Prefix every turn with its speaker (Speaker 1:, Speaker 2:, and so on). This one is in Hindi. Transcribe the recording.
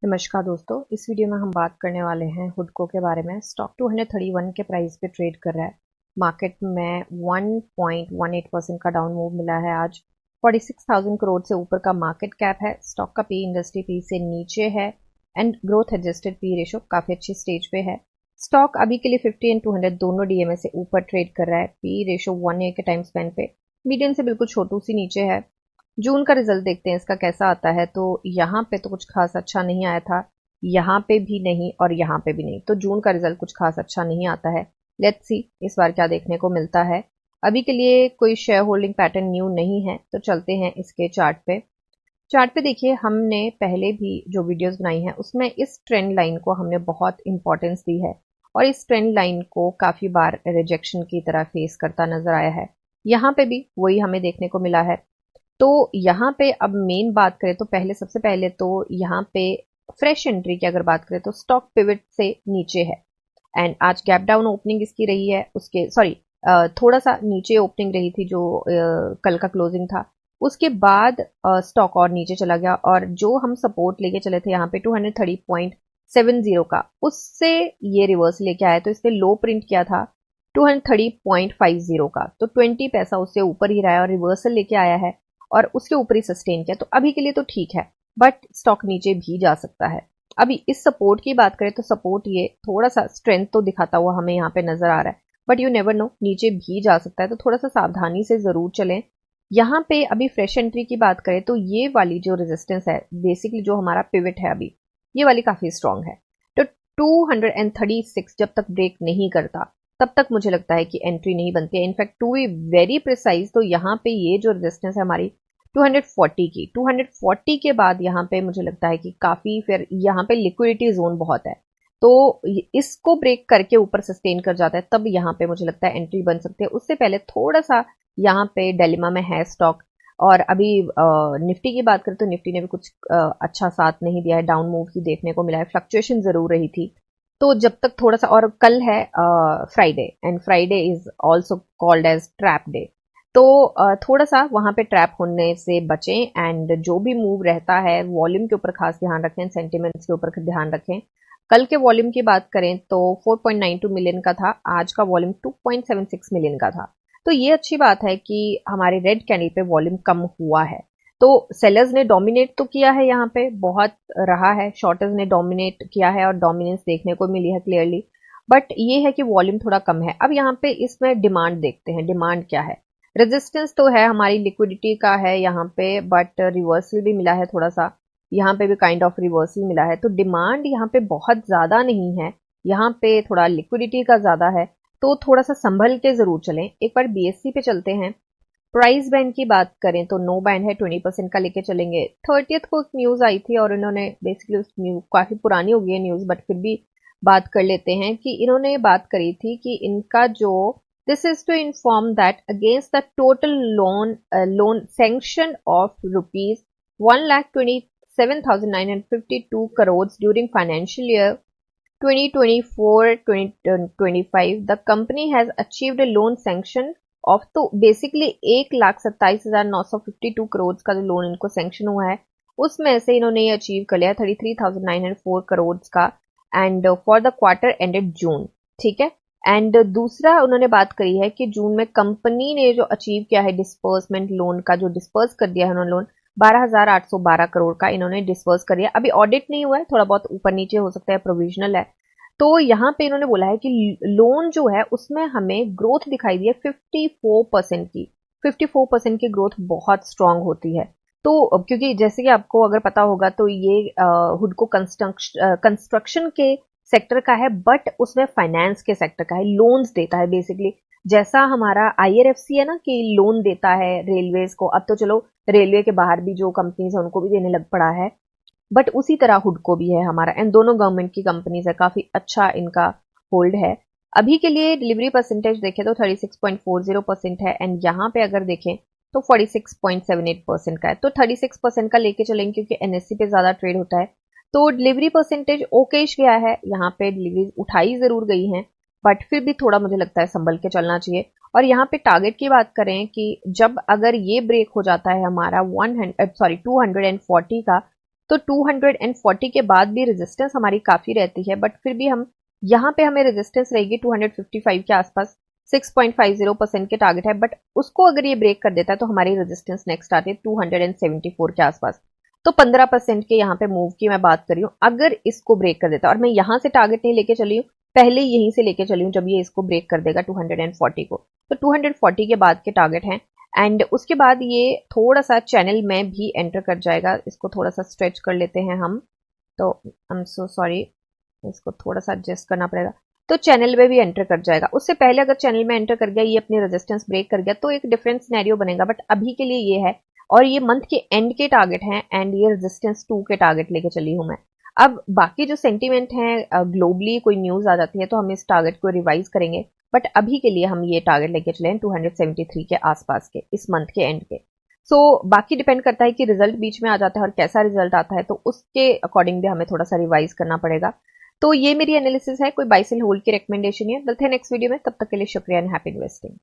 Speaker 1: नमस्कार दोस्तों, इस वीडियो में हम बात करने वाले हैं हुडको के बारे में। स्टॉक 231 के प्राइस पे ट्रेड कर रहा है। मार्केट में 1.18% का डाउन मूव मिला है आज। 46,000 करोड़ से ऊपर का मार्केट कैप है। स्टॉक का पी इंडस्ट्री पी से नीचे है and growth adjusted P ratio काफी अच्छी स्टेज पे है। स्टॉक अभी के लिए 50 एंड 200 दोनों डीएमए से ऊपर ट्रेड कर रहा है। पी रेशो 1 के टाइम स्पेन पे मीडियन से बिल्कुल छोटू सी नीचे है। जून का रिजल्ट देखते हैं इसका कैसा आता है। तो यहाँ पे तो कुछ खास अच्छा नहीं आया था, यहाँ पे भी नहीं और यहाँ पे भी नहीं। तो जून का रिजल्ट कुछ खास अच्छा नहीं आता है। लेट्स सी इस बार क्या देखने को मिलता है। अभी के लिए कोई शेयर होल्डिंग पैटर्न न्यू नहीं है, तो चलते हैं इसके चार्ट पे। चार्ट पे देखिए, हमने पहले भी जो वीडियोस बनाई हैं उसमें इस ट्रेंड लाइन को हमने बहुत इंपॉर्टेंस दी है और इस ट्रेंड लाइन को काफी बार रिजेक्शन की तरह फेस करता नजर आया है। यहाँ पे भी वही हमें देखने को मिला है। तो यहाँ पे अब मेन बात करें तो सबसे पहले तो यहाँ पे फ्रेश एंट्री की अगर बात करें तो स्टॉक पिवट से नीचे है एंड आज गैप डाउन ओपनिंग इसकी रही है। उसके थोड़ा सा नीचे ओपनिंग रही थी जो कल का क्लोजिंग था। उसके बाद स्टॉक और नीचे चला गया और जो हम सपोर्ट लेके चले थे यहाँ पे 230.70 का, उससे ये रिवर्स लेके आया। तो इस पे लो प्रिंट किया था 230.50 का, तो 20 पैसा उससे ऊपर ही रहा है और रिवर्सल लेके आया है और उसके ऊपर ही सस्टेन किया। तो अभी के लिए तो ठीक है, बट स्टॉक नीचे भी जा सकता है। अभी इस सपोर्ट की बात करें तो सपोर्ट ये थोड़ा सा स्ट्रेंथ तो दिखाता हुआ हमें यहाँ पे नजर आ रहा है, बट यू नेवर नो, नीचे भी जा सकता है। तो थोड़ा सा सावधानी से जरूर चलें। यहाँ पे अभी फ्रेश एंट्री की बात करें तो ये वाली जो रेजिस्टेंस है, बेसिकली जो हमारा पिवट है अभी, ये वाली काफी स्ट्रांग है। तो 236 जब तक ब्रेक नहीं करता तब तक मुझे लगता है कि एंट्री नहीं बनती है। In fact to be very precise, तो यहाँ पे ये जो रेजिस्टेंस है हमारी 240 के बाद यहाँ पे मुझे लगता है कि काफी फिर यहाँ पे लिक्विडिटी जोन बहुत है। तो इसको ब्रेक करके ऊपर सस्टेन कर जाता है, तब यहाँ पे मुझे लगता है एंट्री बन सकती है। उससे पहले थोड़ा सा यहाँ पे डिलेमा में है स्टॉक। और अभी निफ्टी की बात करें तो निफ्टी ने भी कुछ अच्छा साथ नहीं दिया है, डाउन मूव ही देखने को मिला है, फ्लक्चुएशन जरूर रही थी। तो जब तक थोड़ा सा, और कल है Friday and Friday is also called as trap day, तो थोड़ा सा वहां पे ट्रैप होने से बचें एंड जो भी मूव रहता है वॉल्यूम के ऊपर खास ध्यान रखें, सेंटिमेंट्स के ऊपर ध्यान रखें। कल के वॉल्यूम की बात करें तो 4.92 मिलियन का था, आज का वॉल्यूम 2.76 मिलियन का था। तो ये अच्छी बात है कि हमारे रेड कैंडल पे वॉल्यूम कम हुआ है। तो सेलर्स ने डोमिनेट तो किया है, यहाँ पे बहुत रहा है, शॉर्टर्स ने डोमिनेट किया है और डोमिनेंस देखने को मिली है क्लियरली। बट ये है कि वॉल्यूम थोड़ा कम है। अब यहाँ पे इसमें डिमांड देखते हैं, डिमांड क्या है। रेजिस्टेंस तो है हमारी लिक्विडिटी का है यहाँ पे, बट रिवर्सल भी मिला है थोड़ा सा, यहाँ पे भी काइंड ऑफ रिवर्सल मिला है। तो डिमांड यहाँ पे बहुत ज्यादा नहीं है, यहाँ पे थोड़ा लिक्विडिटी का ज्यादा है। तो थोड़ा सा संभल के जरूर चलें। एक बार बीएससी पे चलते हैं। प्राइस बैंड की बात करें तो नो बैंड है, 20% का लेके चलेंगे। 30th को एक न्यूज आई थी और इन्होंने बेसिकली उस न्यूज, काफी पुरानी हो गई है न्यूज बट फिर भी बात कर लेते हैं, कि इन्होंने बात करी थी कि इनका जो this is to inform that against the total loan sanction of rupees 1,27,952 crores during financial year 2024-2025, the company has achieved a loan sanction of, तो बेसिकली 1,27,952 करोड़ का जो लोन इनको सैंक्शन हुआ है उसमें से इन्होंने ये अचीव कर लिया 33,904 करोड़ का, and for the quarter ended June. ठीक है। एंड दूसरा उन्होंने बात करी है कि जून में कंपनी ने जो अचीव किया है डिस्पर्समेंट, लोन का जो डिस्पर्स कर दिया है उन्होंने लोन 12,812 करोड़ का इन्होंने डिस्पर्स कर दिया। अभी ऑडिट नहीं हुआ है, थोड़ा बहुत ऊपर नीचे हो सकता है, प्रोविजनल है। तो यहाँ पे इन्होंने बोला है कि लोन जो है उसमें हमें ग्रोथ दिखाई दी है 54% की। 54% की ग्रोथ बहुत स्ट्रांग होती है। तो क्योंकि जैसे कि आपको अगर पता होगा तो ये हुडको कंस्ट्रक्शन के सेक्टर का है, बट उसमें फाइनेंस के सेक्टर का है, लोन्स देता है बेसिकली। जैसा हमारा आईआरएफसी है ना कि लोन देता है रेलवेज को, अब तो चलो रेलवे के बाहर भी जो कंपनीज है उनको भी देने लग पड़ा है, बट उसी तरह हुडको भी है हमारा, एंड दोनों गवर्नमेंट की कंपनीज है, काफी अच्छा इनका होल्ड है। अभी के लिए डिलीवरी परसेंटेज देखें तो 36.40% है एंड यहाँ पे अगर देखें तो 46.78% का है। तो 36% का लेके चलेंगे क्योंकि एनएससी पे ज्यादा ट्रेड होता है। तो डिलीवरी परसेंटेज ओकेश गया है, यहाँ पे डिलीवरी उठाई जरूर गई है, बट फिर भी थोड़ा मुझे लगता है संभल के चलना चाहिए। और यहाँ पे टारगेट की बात करें कि जब अगर ये ब्रेक हो जाता है हमारा 240 का, तो 240 के बाद भी रेजिस्टेंस हमारी काफी रहती है, बट फिर भी हम यहाँ पे हमें रेजिस्टेंस रहेगी 255 के आसपास, 6.50% के टारगेट है, बट उसको अगर ये ब्रेक कर देता है तो हमारी रेजिस्टेंस नेक्स्ट आती है 274 के आसपास। तो 15% के यहाँ पे मूव की मैं बात कर रही हूँ। अगर इसको ब्रेक कर देता है, और मैं यहाँ से टारगेट नहीं लेके चली हूँ, पहले यहीं से लेके चली हूँ जब ये इसको ब्रेक कर देगा 240 को, तो 240 के बाद के टारगेट हैं। एंड उसके बाद ये थोड़ा सा चैनल में भी एंटर कर जाएगा। इसको थोड़ा सा स्ट्रेच कर लेते हैं हम, तो आई एम सो सॉरी, इसको थोड़ा सा एडजस्ट करना पड़ेगा। तो चैनल में भी एंटर कर जाएगा। उससे पहले अगर चैनल में एंटर कर गया, ये अपनी रेजिस्टेंस ब्रेक कर गया, तो एक डिफरेंट सिनेरियो बनेगा, बट अभी के लिए ये है। और ये मंथ के एंड के टारगेट हैं, एंड ये रेजिस्टेंस 2 के टारगेट लेके चली हूं मैं। अब बाकी जो सेंटीमेंट है, ग्लोबली कोई न्यूज आ जाती है तो हम इस टारगेट को रिवाइज करेंगे, बट अभी के लिए हम ये टारगेट लेके चले हैं 273 के आसपास के, इस मंथ के एंड के। बाकी डिपेंड करता है कि रिजल्ट बीच में आ जाता है और कैसा रिजल्ट आता है, तो उसके अकॉर्डिंग भी हमें थोड़ा सा रिवाइज करना पड़ेगा। तो ये मेरी एनालिसिस है, कोई बाय सेल होल्ड की रिकमेंडेशन है। मिलते हैं नेक्स्ट वीडियो में, तब तक के लिए शुक्रिया एंड हैप्पी इन्वेस्टिंग।